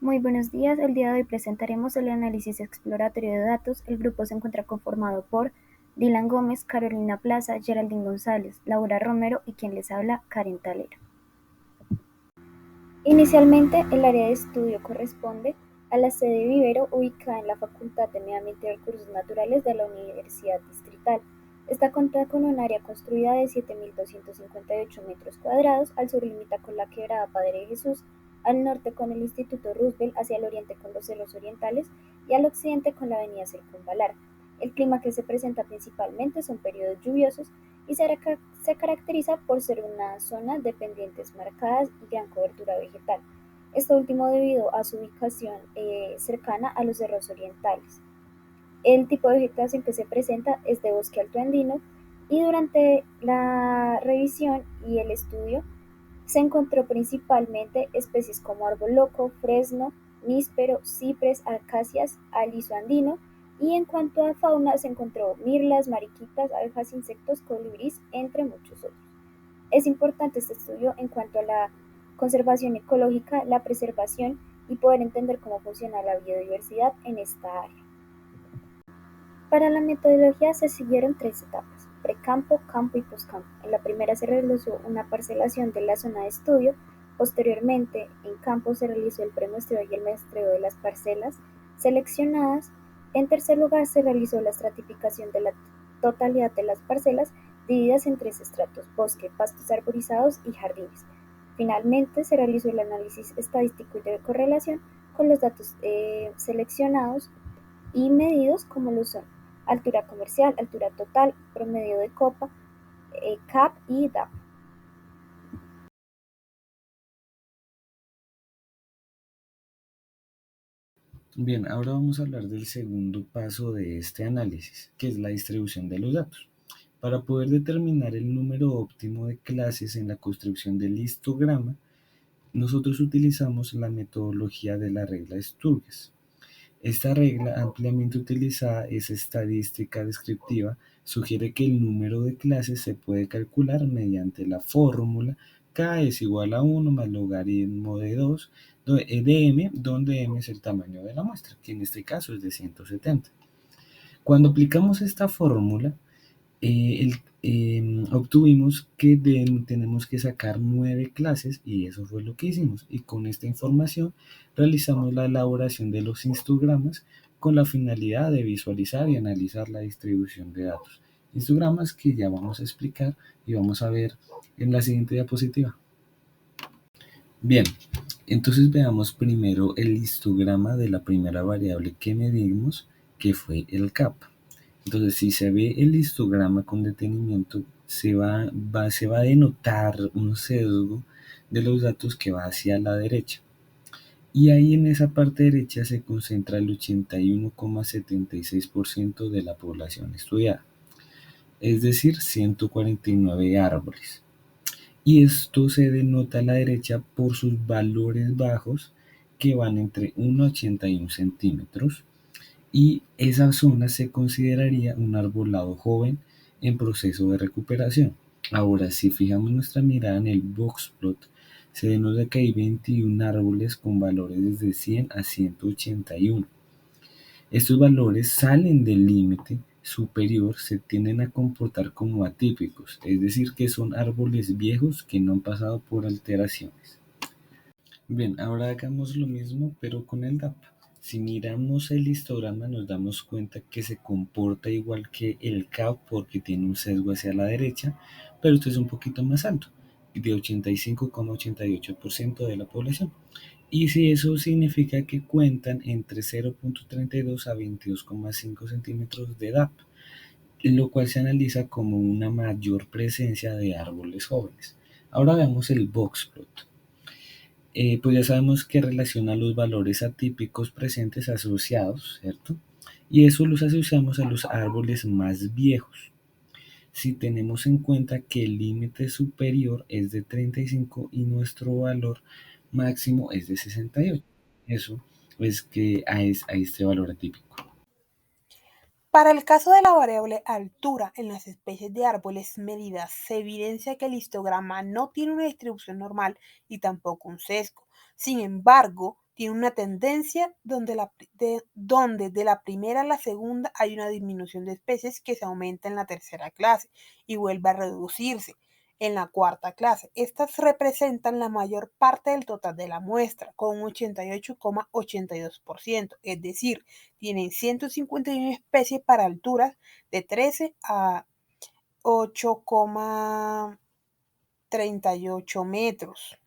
Muy buenos días, el día de hoy presentaremos el análisis exploratorio de datos. El grupo se encuentra conformado por Dylan Gómez, Carolina Plaza, Geraldine González, Laura Romero y quien les habla, Karen Talero. Inicialmente, el área de estudio corresponde a la sede Vivero ubicada en la Facultad de Medio Ambiente y Recursos Naturales de la Universidad Distrital. Esta cuenta con un área construida de 7.258 metros cuadrados, al sur limita con la Quebrada Padre Jesús, al norte con el Instituto Roosevelt, hacia el oriente con los Cerros Orientales y al occidente con la Avenida Circunvalar. El clima que se presenta principalmente son periodos lluviosos y se caracteriza por ser una zona de pendientes marcadas y gran cobertura vegetal, esto último debido a su ubicación cercana a los cerros orientales. El tipo de vegetación que se presenta es de bosque alto andino y durante la revisión y el estudio se encontró principalmente especies como árbol loco, fresno, níspero, ciprés, acacias, aliso andino, y en cuanto a fauna se encontró mirlas, mariquitas, abejas, insectos, colibrís, entre muchos otros. Es importante este estudio en cuanto a la conservación ecológica, la preservación y poder entender cómo funciona la biodiversidad en esta área. Para la metodología se siguieron tres etapas: precampo, campo y poscampo. En la primera se realizó una parcelación de la zona de estudio. Posteriormente, en campo se realizó el premuestreo y el muestreo de las parcelas seleccionadas. En tercer lugar, se realizó la estratificación de la totalidad de las parcelas divididas en tres estratos: bosque, pastos arborizados y jardines. Finalmente, se realizó el análisis estadístico y de correlación con los datos seleccionados y medidos como lo son altura comercial, altura total, promedio de copa, CAP y DAP. Bien, ahora vamos a hablar del segundo paso de este análisis, que es la distribución de los datos. Para poder determinar el número óptimo de clases en la construcción del histograma, nosotros utilizamos la metodología de la regla de Sturges. Esta regla, ampliamente utilizada, es estadística descriptiva, sugiere que el número de clases se puede calcular mediante la fórmula K es igual a 1 más logaritmo de 2 de m, donde m es el tamaño de la muestra, que en este caso es de 170. Cuando aplicamos esta fórmula, obtuvimos que tenemos que sacar 9 clases y eso fue lo que hicimos. Y con esta información realizamos la elaboración de los histogramas con la finalidad de visualizar y analizar la distribución de datos. Histogramas que ya vamos a explicar y vamos a ver en la siguiente diapositiva. Bien, entonces veamos primero el histograma de la primera variable que medimos, que fue el CAP. Entonces, si se ve el histograma con detenimiento, se va a denotar un sesgo de los datos que va hacia la derecha. Y ahí en esa parte derecha se concentra el 81,76% de la población estudiada, es decir, 149 árboles. Y esto se denota a la derecha por sus valores bajos que van entre 1,81 centímetros, y esa zona se consideraría un arbolado joven en proceso de recuperación. Ahora, si fijamos nuestra mirada en el boxplot, se denota que hay 21 árboles con valores desde 100 a 181. Estos valores salen del límite superior, se tienden a comportar como atípicos, es decir, que son árboles viejos que no han pasado por alteraciones. Bien, ahora hagamos lo mismo, pero con el DAP. Si miramos el histograma nos damos cuenta que se comporta igual que el CAP porque tiene un sesgo hacia la derecha, pero esto es un poquito más alto, de 85,88% de la población. Y si eso significa que cuentan entre 0,32 a 22,5 centímetros de DAP, lo cual se analiza como una mayor presencia de árboles jóvenes. Ahora veamos el boxplot. Pues ya sabemos que relaciona los valores atípicos presentes asociados, ¿cierto? Y eso los asociamos a los árboles más viejos. Si tenemos en cuenta que el límite superior es de 35 y nuestro valor máximo es de 68. Eso es que hay este valor atípico. Para el caso de la variable altura en las especies de árboles medidas, se evidencia que el histograma no tiene una distribución normal y tampoco un sesgo. Sin embargo, tiene una tendencia donde de la primera a la segunda hay una disminución de especies que se aumenta en la tercera clase y vuelve a reducirse en la cuarta clase. Estas representan la mayor parte del total de la muestra, con un 88,82%, es decir, tienen 151 especies para alturas de 13 a 8,38 metros.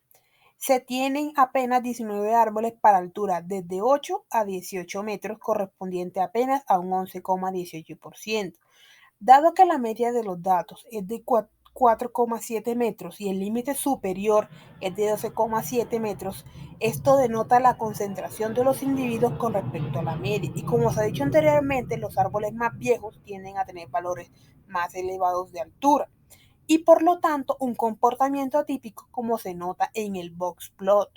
Se tienen apenas 19 árboles para alturas desde 8 a 18 metros, correspondiente apenas a un 11,18%. Dado que la media de los datos es de 4,7 metros y el límite superior es de 12,7 metros, esto denota la concentración de los individuos con respecto a la media. Y como se ha dicho anteriormente, los árboles más viejos tienden a tener valores más elevados de altura y por lo tanto un comportamiento atípico como se nota en el box plot.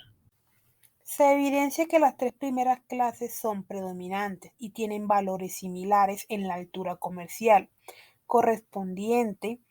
Se evidencia que las tres primeras clases son predominantes y tienen valores similares en la altura comercial, correspondiente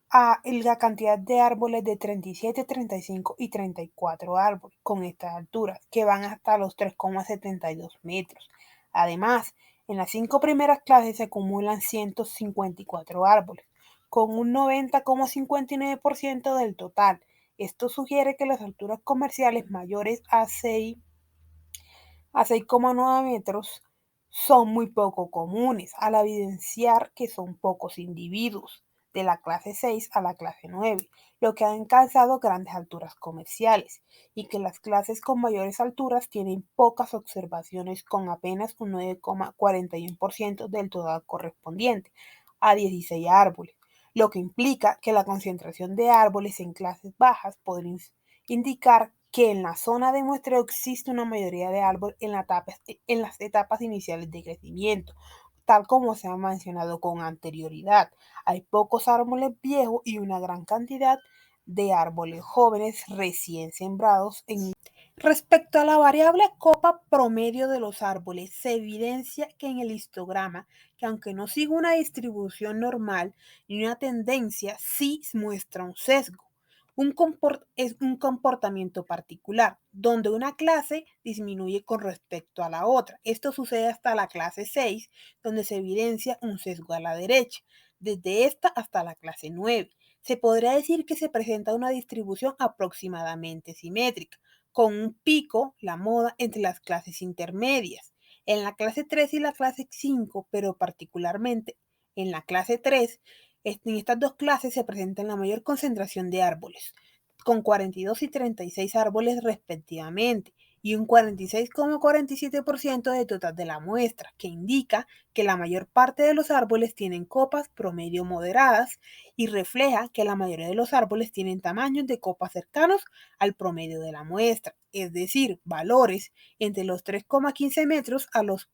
a la cantidad de árboles de 37, 35 y 34 árboles con estas alturas, que van hasta los 3,72 metros. Además, en las 5 primeras clases se acumulan 154 árboles, con un 90,59% del total. Esto sugiere que las alturas comerciales mayores a 6,9 metros son muy poco comunes, al evidenciar que son pocos individuos de la clase 6 a la clase 9, lo que ha alcanzado grandes alturas comerciales, y que las clases con mayores alturas tienen pocas observaciones con apenas un 9,41% del total correspondiente a 16 árboles, lo que implica que la concentración de árboles en clases bajas podría indicar que en la zona de muestreo existe una mayoría de árboles en las etapas iniciales de crecimiento, tal como se ha mencionado con anterioridad. Hay pocos árboles viejos y una gran cantidad de árboles jóvenes recién sembrados. Respecto a la variable copa promedio de los árboles, se evidencia que en el histograma, que aunque no sigue una distribución normal ni una tendencia, sí muestra un sesgo. Es un comportamiento particular, donde una clase disminuye con respecto a la otra. Esto sucede hasta la clase 6, donde se evidencia un sesgo a la derecha, desde esta hasta la clase 9. Se podría decir que se presenta una distribución aproximadamente simétrica, con un pico, la moda, entre las clases intermedias. En la clase 3 y la clase 5, pero particularmente en la clase 3, en estas dos clases se presenta la mayor concentración de árboles, con 42 y 36 árboles respectivamente, y un 46,47% del total de la muestra, que indica que la mayor parte de los árboles tienen copas promedio moderadas y refleja que la mayoría de los árboles tienen tamaños de copas cercanos al promedio de la muestra, es decir, valores entre los 3,15 metros a los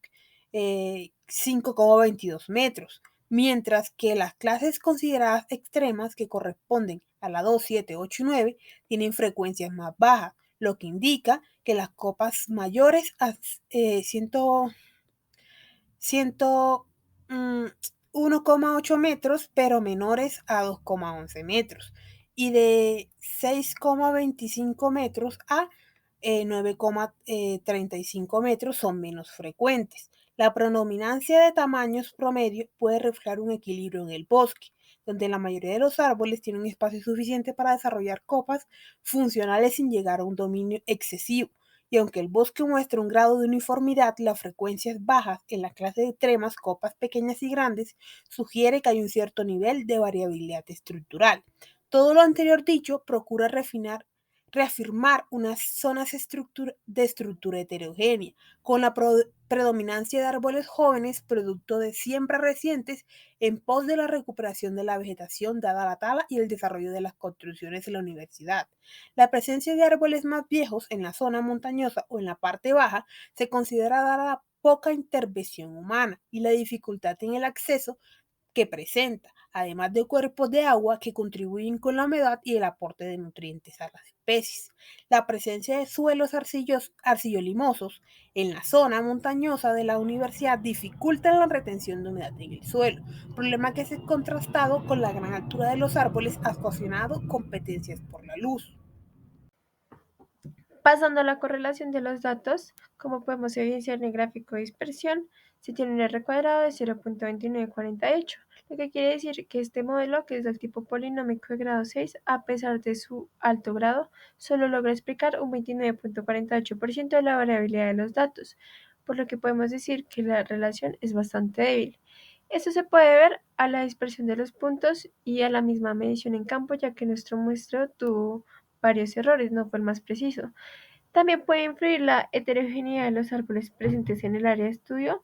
5,22 metros, mientras que las clases consideradas extremas, que corresponden a la 2, 7, 8 y 9, tienen frecuencias más bajas, lo que indica que las copas mayores a 1,8 metros, pero menores a 2,11 metros, y de 6,25 metros a 9,35 metros son menos frecuentes. La predominancia de tamaños promedio puede reflejar un equilibrio en el bosque, donde la mayoría de los árboles tienen un espacio suficiente para desarrollar copas funcionales sin llegar a un dominio excesivo. Y aunque el bosque muestra un grado de uniformidad, las frecuencias bajas en la clase de tremas, copas pequeñas y grandes, sugiere que hay un cierto nivel de variabilidad estructural. Todo lo anterior dicho procura reafirmar unas zonas de estructura heterogénea, con la predominancia de árboles jóvenes, producto de siembras recientes, en pos de la recuperación de la vegetación dada la tala y el desarrollo de las construcciones en la universidad. La presencia de árboles más viejos en la zona montañosa o en la parte baja se considera dada la poca intervención humana y la dificultad en el acceso que presenta, además de cuerpos de agua que contribuyen con la humedad y el aporte de nutrientes a las especies. La presencia de suelos arcillolimosos en la zona montañosa de la universidad dificulta la retención de humedad en el suelo, problema que es contrastado con la gran altura de los árboles asociado con competencias por la luz. Pasando a la correlación de los datos, como podemos evidenciar en el gráfico de dispersión, se tiene un R cuadrado de 0.2948, lo que quiere decir que este modelo, que es del tipo polinómico de grado 6, a pesar de su alto grado, solo logra explicar un 29.48% de la variabilidad de los datos, por lo que podemos decir que la relación es bastante débil. Esto se puede ver a la dispersión de los puntos y a la misma medición en campo, ya que nuestro muestreo tuvo varios errores, no fue el más preciso. También puede influir la heterogeneidad de los árboles presentes en el área de estudio,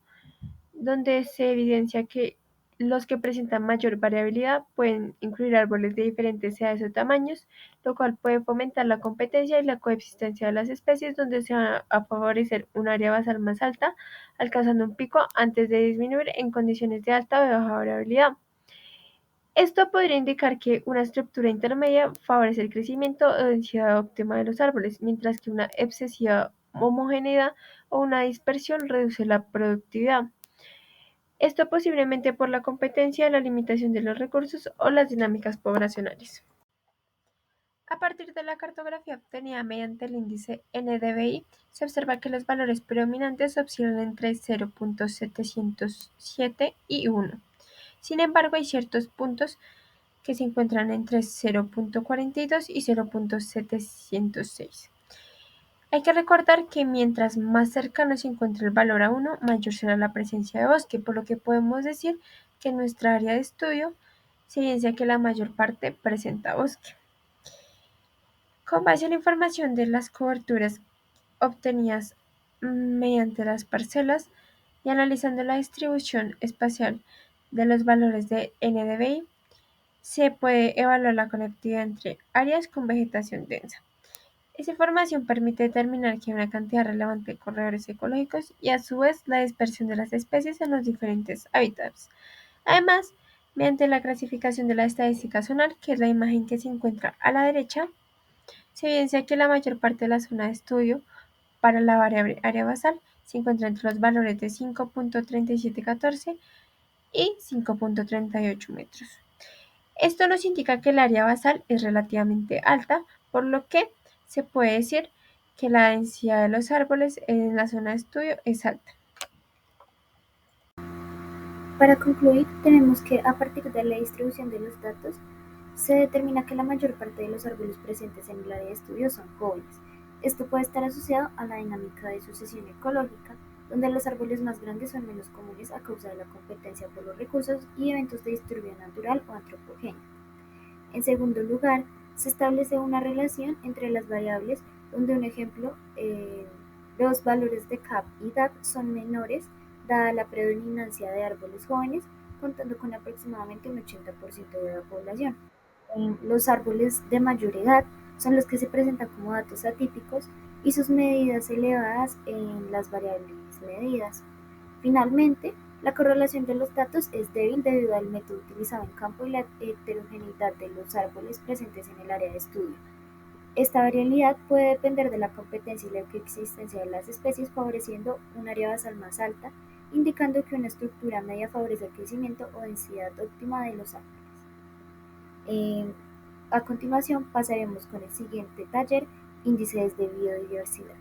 donde se evidencia que los que presentan mayor variabilidad pueden incluir árboles de diferentes edades o tamaños, lo cual puede fomentar la competencia y la coexistencia de las especies, donde se va a favorecer un área basal más alta, alcanzando un pico antes de disminuir en condiciones de alta o de baja variabilidad. Esto podría indicar que una estructura intermedia favorece el crecimiento o densidad óptima de los árboles, mientras que una excesiva homogeneidad o una dispersión reduce la productividad. Esto posiblemente por la competencia, la limitación de los recursos o las dinámicas poblacionales. A partir de la cartografía obtenida mediante el índice NDVI, se observa que los valores predominantes oscilan entre 0.707 y 1. Sin embargo, hay ciertos puntos que se encuentran entre 0.42 y 0.706. Hay que recordar que mientras más cercano se encuentre el valor a 1, mayor será la presencia de bosque, por lo que podemos decir que en nuestra área de estudio se evidencia que la mayor parte presenta bosque. Con base en la información de las coberturas obtenidas mediante las parcelas y analizando la distribución espacial de los valores de NDVI, se puede evaluar la conectividad entre áreas con vegetación densa. Esa información permite determinar que hay una cantidad relevante de corredores ecológicos y a su vez la dispersión de las especies en los diferentes hábitats. Además, mediante la clasificación de la estadística zonal, que es la imagen que se encuentra a la derecha, se evidencia que la mayor parte de la zona de estudio para la variable área basal se encuentra entre los valores de 5.3714 y 5.38 metros. Esto nos indica que el área basal es relativamente alta, por lo que se puede decir que la densidad de los árboles en la zona de estudio es alta. Para concluir, tenemos que a partir de la distribución de los datos, se determina que la mayor parte de los árboles presentes en el área de estudio son jóvenes. Esto puede estar asociado a la dinámica de sucesión ecológica, donde los árboles más grandes son menos comunes a causa de la competencia por los recursos y eventos de distribución natural o antropogénica. En segundo lugar, se establece una relación entre las variables, donde un ejemplo, los valores de CAP y DAP son menores dada la predominancia de árboles jóvenes, contando con aproximadamente un 80% de la población. Los árboles de mayor edad son los que se presentan como datos atípicos y sus medidas elevadas en las variables medidas. Finalmente, la correlación de los datos es débil debido al método utilizado en campo y la heterogeneidad de los árboles presentes en el área de estudio. Esta variabilidad puede depender de la competencia y la coexistencia de las especies, favoreciendo un área basal más alta, indicando que una estructura media favorece el crecimiento o densidad óptima de los árboles. A continuación pasaremos con el siguiente taller, índices de biodiversidad.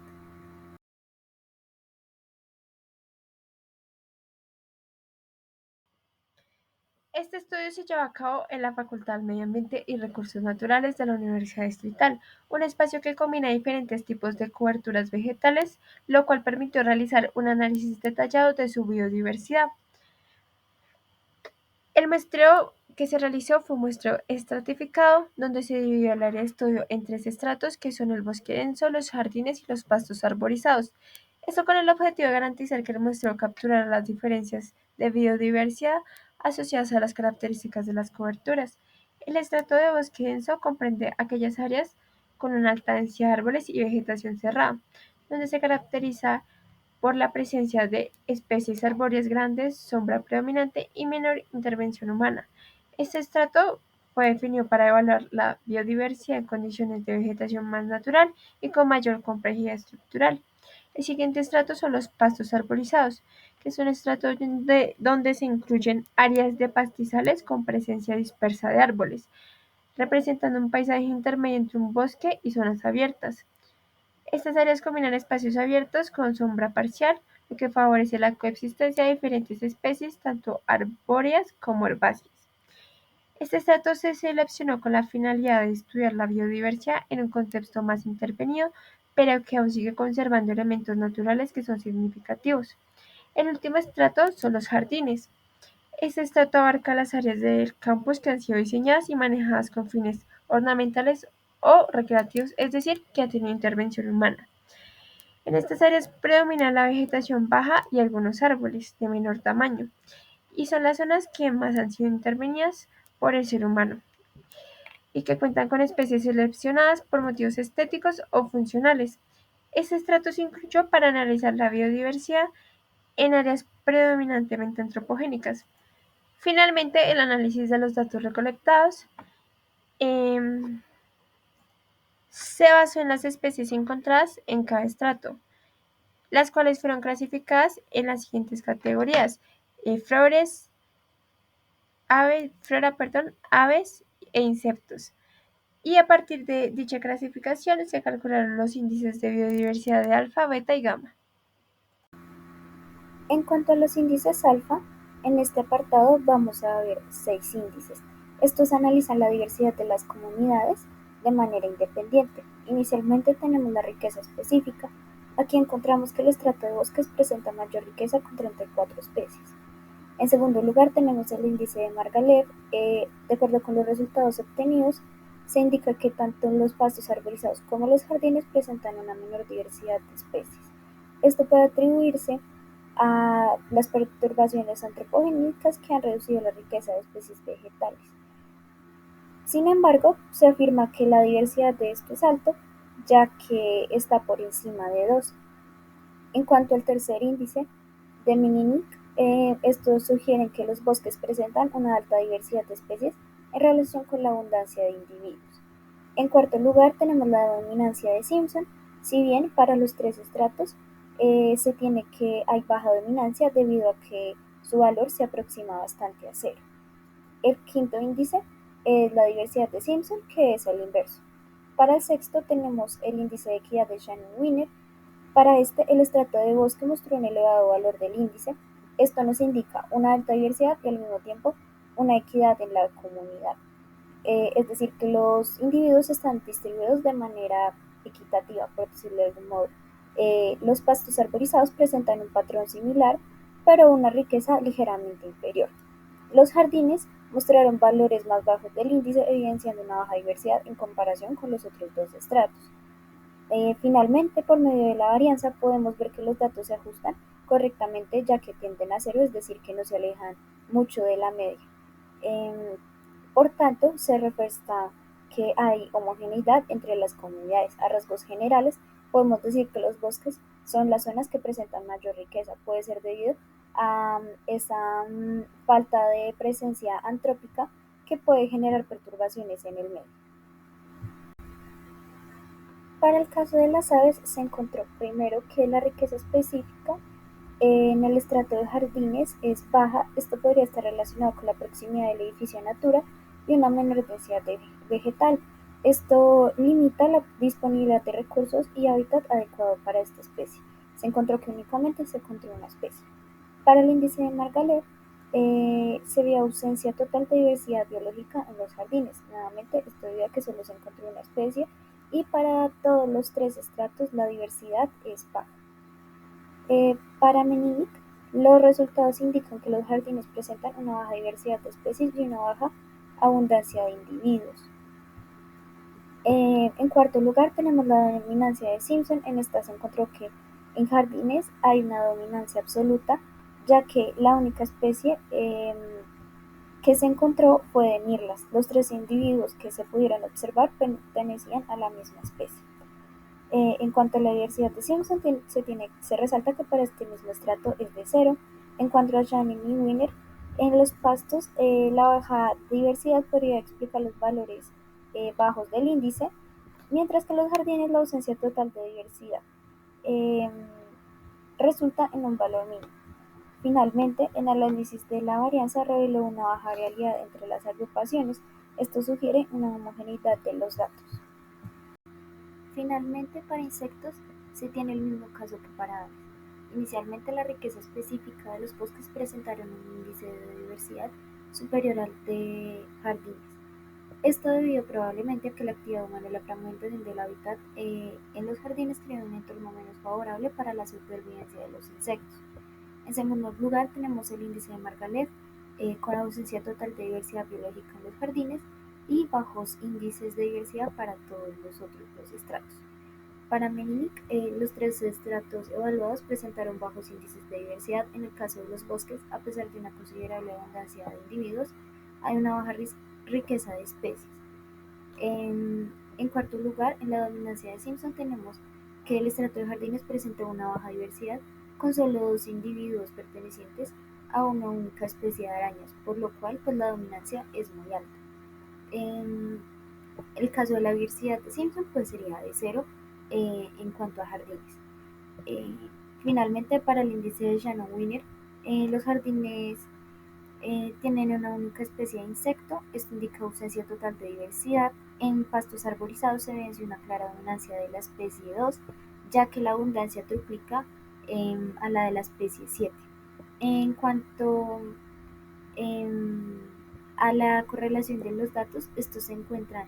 Este estudio se lleva a cabo en la Facultad de Medio Ambiente y Recursos Naturales de la Universidad Distrital, un espacio que combina diferentes tipos de coberturas vegetales, lo cual permitió realizar un análisis detallado de su biodiversidad. El muestreo que se realizó fue un muestreo estratificado, donde se dividió el área de estudio en tres estratos, que son el bosque denso, los jardines y los pastos arborizados. Esto con el objetivo de garantizar que el muestreo capturara las diferencias de biodiversidad asociadas a las características de las coberturas. El estrato de bosque denso comprende aquellas áreas con una alta densidad de árboles y vegetación cerrada, donde se caracteriza por la presencia de especies arbóreas grandes, sombra predominante y menor intervención humana. Este estrato fue definido para evaluar la biodiversidad en condiciones de vegetación más natural y con mayor complejidad estructural. El siguiente estrato son los pastos arborizados, que son estratos donde se incluyen áreas de pastizales con presencia dispersa de árboles, representando un paisaje intermedio entre un bosque y zonas abiertas. Estas áreas combinan espacios abiertos con sombra parcial, lo que favorece la coexistencia de diferentes especies, tanto arbóreas como herbáceas. Este estrato se seleccionó con la finalidad de estudiar la biodiversidad en un contexto más intervenido, pero que aún sigue conservando elementos naturales que son significativos. El último estrato son los jardines. Este estrato abarca las áreas del campus que han sido diseñadas y manejadas con fines ornamentales o recreativos, es decir, que han tenido intervención humana. En estas áreas predomina la vegetación baja y algunos árboles de menor tamaño, y son las zonas que más han sido intervenidas por el ser humano y que cuentan con especies seleccionadas por motivos estéticos o funcionales. Este estrato se incluyó para analizar la biodiversidad en áreas predominantemente antropogénicas. Finalmente, el análisis de los datos recolectados em, se basó en las especies encontradas en cada estrato, las cuales fueron clasificadas en las siguientes categorías: flores, aves e insectos. Y a partir de dicha clasificación se calcularon los índices de biodiversidad de alfa, beta y gamma. En cuanto a los índices alfa, en este apartado vamos a ver 6 índices. Estos analizan la diversidad de las comunidades de manera independiente. Inicialmente tenemos la riqueza específica. Aquí encontramos que el estrato de bosques presenta mayor riqueza con 34 especies. En segundo lugar tenemos el índice de Margalef. De acuerdo con los resultados obtenidos, se indica que tanto los pastos arborizados como los jardines presentan una menor diversidad de especies. Esto puede atribuirse a las perturbaciones antropogénicas que han reducido la riqueza de especies vegetales. Sin embargo, se afirma que la diversidad de esto es alto, ya que está por encima de 2. En cuanto al tercer índice de Mininic, estos sugieren que los bosques presentan una alta diversidad de especies en relación con la abundancia de individuos. En cuarto lugar tenemos la dominancia de Simpson. Si bien para los 3 estratos se tiene que hay baja dominancia debido a que su valor se aproxima bastante a cero. El quinto índice es la diversidad de Simpson, que es el inverso. Para el sexto tenemos el índice de equidad de Shannon-Wiener. Para este, el estrato de bosque mostró un elevado valor del índice. Esto nos indica una alta diversidad y al mismo tiempo una equidad en la comunidad. Es decir, que los individuos están distribuidos de manera equitativa, por decirlo de algún modo. Los pastos arborizados presentan un patrón similar, pero una riqueza ligeramente inferior. Los jardines mostraron valores más bajos del índice, evidenciando una baja diversidad en comparación con los otros 2 estratos. Finalmente, por medio de la varianza, podemos ver que los datos se ajustan correctamente, ya que tienden a cero, es decir, que no se alejan mucho de la media. Por tanto, se refuerza que hay homogeneidad entre las comunidades. A rasgos generales, podemos decir que los bosques son las zonas que presentan mayor riqueza. Puede ser debido a esa falta de presencia antrópica que puede generar perturbaciones en el medio. Para el caso de las aves, se encontró primero que la riqueza específica en el estrato de jardines es baja. Esto podría estar relacionado con la proximidad del edificio a Natura y una menor densidad vegetal. Esto limita la disponibilidad de recursos y hábitat adecuado para esta especie. Se encontró que únicamente se encontró una especie. Para el índice de Margalef, se vio ausencia total de diversidad biológica en los jardines. Nuevamente, esto debido a que solo se encontró una especie y para todos los 3 estratos la diversidad es baja. Para Meninic, los resultados indican que los jardines presentan una baja diversidad de especies y una baja abundancia de individuos. En cuarto lugar tenemos la dominancia de Simpson. En esta se encontró que en jardines hay una dominancia absoluta, ya que la única especie que se encontró fue de mirlas. Los 3 individuos que se pudieron observar pertenecían a la misma especie. En cuanto a la diversidad de Simpson, se resalta que para este mismo estrato es de 0. En cuanto a Shannon y Wiener, en los pastos, la baja diversidad podría explicar los valores bajos del índice, mientras que en los jardines la ausencia total de diversidad eh, resulta en un valor mínimo. Finalmente, el análisis de la varianza reveló una baja realidad entre las agrupaciones. Esto sugiere una homogeneidad de los datos. Finalmente, para insectos se tiene el mismo caso que para aves. Inicialmente, la riqueza específica de los bosques presentaron un índice de diversidad superior al de jardines. Esto debido probablemente a que la actividad humana y la fragmentación del hábitat en los jardines crea un entorno menos favorable para la supervivencia de los insectos. En segundo lugar, tenemos el índice de Margalef, con ausencia total de diversidad biológica en los jardines y bajos índices de diversidad para todos los otros dos estratos. Para Meninic, los tres estratos evaluados presentaron bajos índices de diversidad. En el caso de los bosques, a pesar de una considerable abundancia de individuos, hay una baja riqueza de especies. En cuarto lugar, en la dominancia de Simpson tenemos que el estrato de jardines presenta una baja diversidad, con solo dos individuos pertenecientes a una única especie de arañas, por lo cual pues, la dominancia es muy alta. En el caso de la diversidad de Simpson pues sería de cero en cuanto a jardines. Eh, Finalmente, para el índice de Shannon-Wiener, los jardines tienen una única especie de insecto. Esto indica ausencia total de diversidad. En pastos arborizados se evidencia una clara dominancia de la especie 2, ya que la abundancia triplica a la de la especie 7. En cuanto em, a la correlación de los datos, estos se encuentran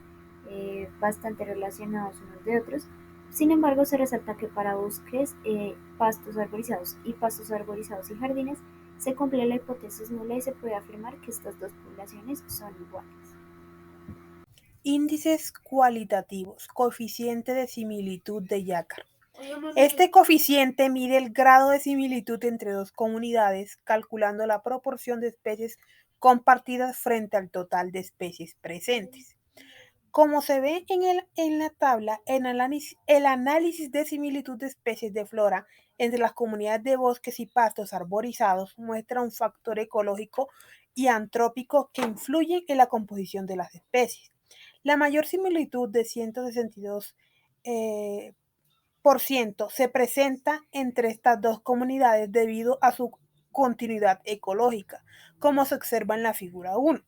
bastante relacionados unos de otros. Sin embargo, se resalta que para bosques, pastos arborizados y jardines se cumple la hipótesis nula y se puede afirmar que estas dos poblaciones son iguales. Índices cualitativos, coeficiente de similitud de Yacar. Este coeficiente mide el grado de similitud entre dos comunidades, calculando la proporción de especies compartidas frente al total de especies presentes. Como se ve en la tabla, el análisis de similitud de especies de flora entre las comunidades de bosques y pastos arborizados muestra un factor ecológico y antrópico que influyen en la composición de las especies. La mayor similitud de 162 se presenta entre estas dos comunidades debido a su continuidad ecológica, como se observa en la figura 1,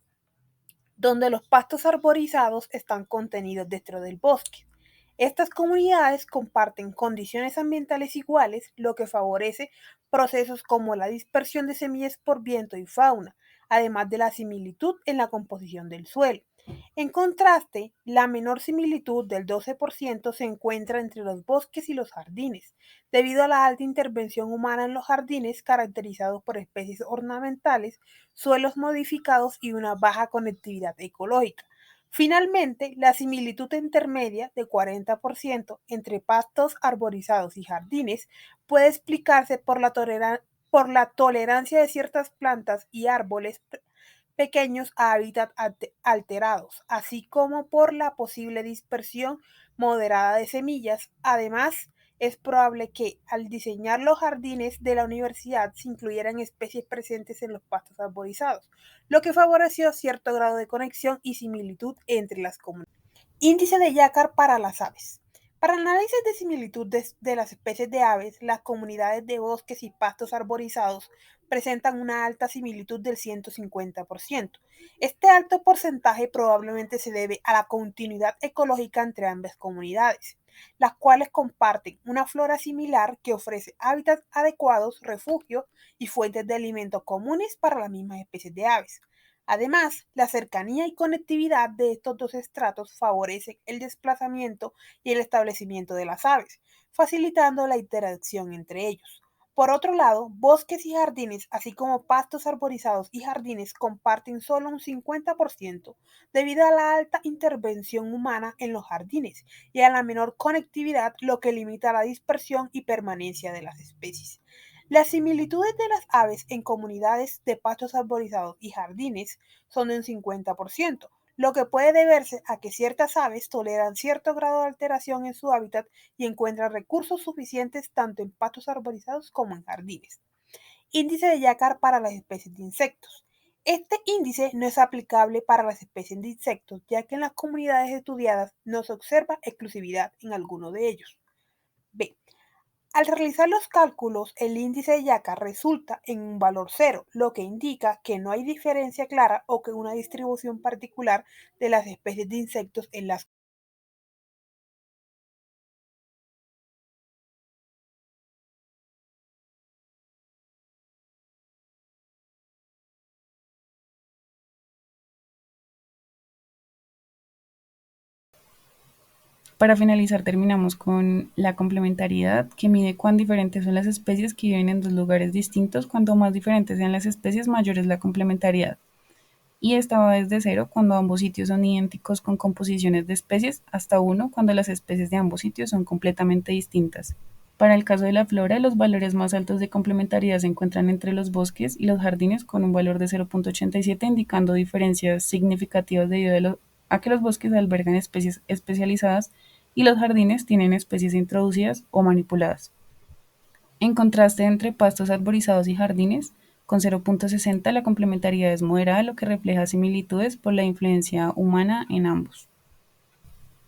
donde los pastos arborizados están contenidos dentro del bosque. Estas comunidades comparten condiciones ambientales iguales, lo que favorece procesos como la dispersión de semillas por viento y fauna, además de la similitud en la composición del suelo. En contraste, la menor similitud del 12% se encuentra entre los bosques y los jardines, debido a la alta intervención humana en los jardines caracterizados por especies ornamentales, suelos modificados y una baja conectividad ecológica. Finalmente, la similitud intermedia de 40% entre pastos arborizados y jardines puede explicarse por la tolerancia de ciertas plantas y árboles pequeños a hábitats alterados, así como por la posible dispersión moderada de semillas. Además, es probable que al diseñar los jardines de la universidad se incluyeran especies presentes en los pastos arborizados, lo que favoreció cierto grado de conexión y similitud entre las comunidades. Índice de Yacar para las aves. Para análisis de similitud de las especies de aves, las comunidades de bosques y pastos arborizados presentan una alta similitud del 150%. Este alto porcentaje probablemente se debe a la continuidad ecológica entre ambas comunidades, las cuales comparten una flora similar que ofrece hábitats adecuados, refugio y fuentes de alimentos comunes para las mismas especies de aves. Además, la cercanía y conectividad de estos dos estratos favorecen el desplazamiento y el establecimiento de las aves, facilitando la interacción entre ellos. Por otro lado, bosques y jardines, así como pastos arborizados y jardines, comparten solo un 50% debido a la alta intervención humana en los jardines y a la menor conectividad, lo que limita la dispersión y permanencia de las especies. Las similitudes de las aves en comunidades de pastos arborizados y jardines son de un 50%, lo que puede deberse a que ciertas aves toleran cierto grado de alteración en su hábitat y encuentran recursos suficientes tanto en pastos arborizados como en jardines. Índice de Yacar para las especies de insectos. Este índice no es aplicable para las especies de insectos, ya que en las comunidades estudiadas no se observa exclusividad en alguno de ellos. B. Al realizar los cálculos, el índice de Yacar resulta en un valor cero, lo que indica que no hay diferencia clara o que una distribución particular de las especies de insectos en las Para finalizar, terminamos con la complementariedad, que mide cuán diferentes son las especies que viven en dos lugares distintos. Cuanto más diferentes sean las especies, mayor es la complementariedad. Y esta va desde cero cuando ambos sitios son idénticos con composiciones de especies, hasta uno cuando las especies de ambos sitios son completamente distintas. Para el caso de la flora, los valores más altos de complementariedad se encuentran entre los bosques y los jardines con un valor de 0.87, indicando diferencias significativas debido a que los bosques albergan especies especializadas y los jardines tienen especies introducidas o manipuladas. En contraste entre pastos arborizados y jardines, con 0.60 la complementariedad es moderada, lo que refleja similitudes por la influencia humana en ambos.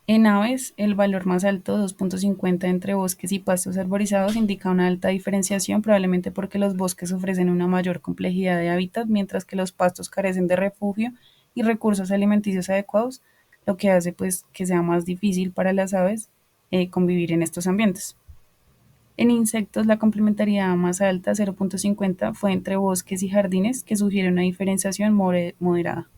En aves, el valor más alto, 2.50 entre bosques y pastos arborizados, indica una alta diferenciación, probablemente porque los bosques ofrecen una mayor complejidad de hábitat, mientras que los pastos carecen de refugio y recursos alimenticios adecuados, lo que hace pues que sea más difícil para las aves convivir en estos ambientes. En insectos, la complementariedad más alta, 0.50, fue entre bosques y jardines, que sugiere una diferenciación moderada.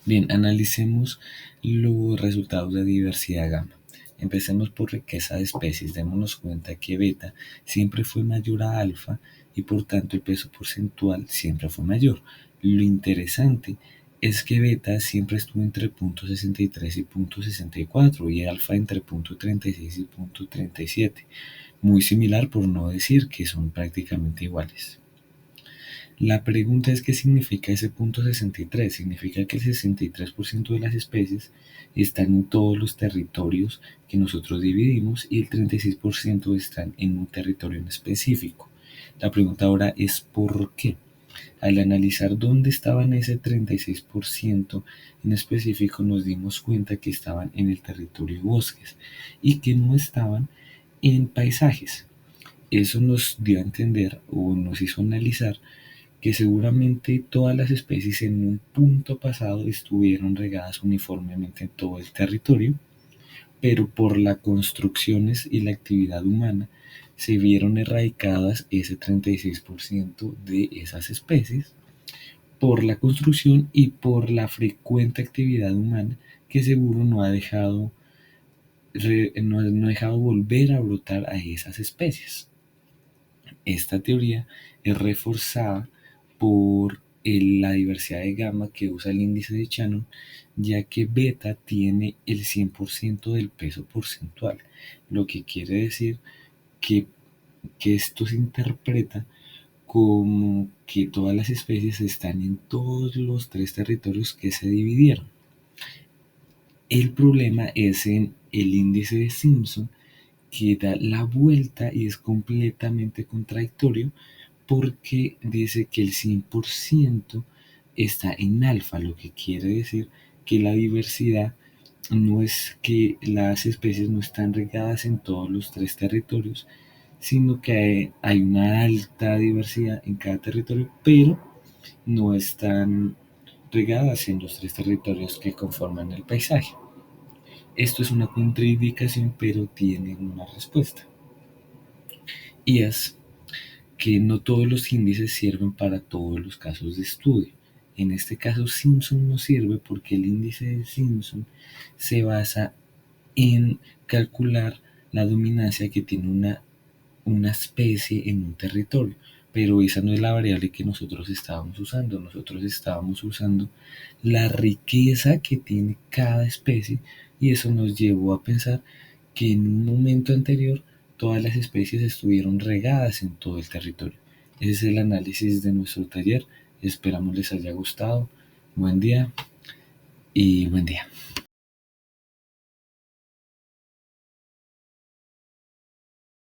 Bien, analicemos los resultados de diversidad gamma. Empecemos por riqueza de especies. Démonos cuenta que beta siempre fue mayor a alfa y por tanto el peso porcentual siempre fue mayor. Lo interesante es que beta siempre estuvo entre 0.63 y 0.64 y alfa entre 0.36 y 0.37. Muy similar, por no decir que son prácticamente iguales. La pregunta es: ¿qué significa ese punto 63? Significa que el 63% de las especies están en todos los territorios que nosotros dividimos y el 36% están en un territorio en específico. La pregunta ahora es ¿por qué? Al analizar dónde estaban ese 36% en específico, nos dimos cuenta que estaban en el territorio de bosques y que no estaban en paisajes. Eso nos dio a entender o nos hizo analizar que seguramente todas las especies en un punto pasado estuvieron regadas uniformemente en todo el territorio, pero por las construcciones y la actividad humana se vieron erradicadas ese 36% de esas especies por la construcción y por la frecuente actividad humana que seguro no ha dejado volver a brotar a esas especies. Esta teoría es reforzada por la diversidad de gamma que usa el índice de Shannon, ya que beta tiene el 100% del peso porcentual, lo que quiere decir que, que esto se interpreta como que todas las especies están en todos los tres territorios que se dividieron. El problema es en el índice de Simpson, que da la vuelta y es completamente contradictorio porque dice que el 100% está en alfa, lo que quiere decir que la diversidad no es que las especies no están regadas en todos los tres territorios, sino que hay una alta diversidad en cada territorio, pero no están regadas en los tres territorios que conforman el paisaje. Esto es una contraindicación, pero tiene una respuesta. Y es que no todos los índices sirven para todos los casos de estudio. En este caso, Simpson no sirve porque el índice de Simpson se basa en calcular la dominancia que tiene una especie en un territorio, pero esa no es la variable que nosotros estábamos usando. Nosotros estábamos usando la riqueza que tiene cada especie y eso nos llevó a pensar que en un momento anterior todas las especies estuvieron regadas en todo el territorio. Ese es el análisis de nuestro taller. Esperamos les haya gustado. Buen día y buen día.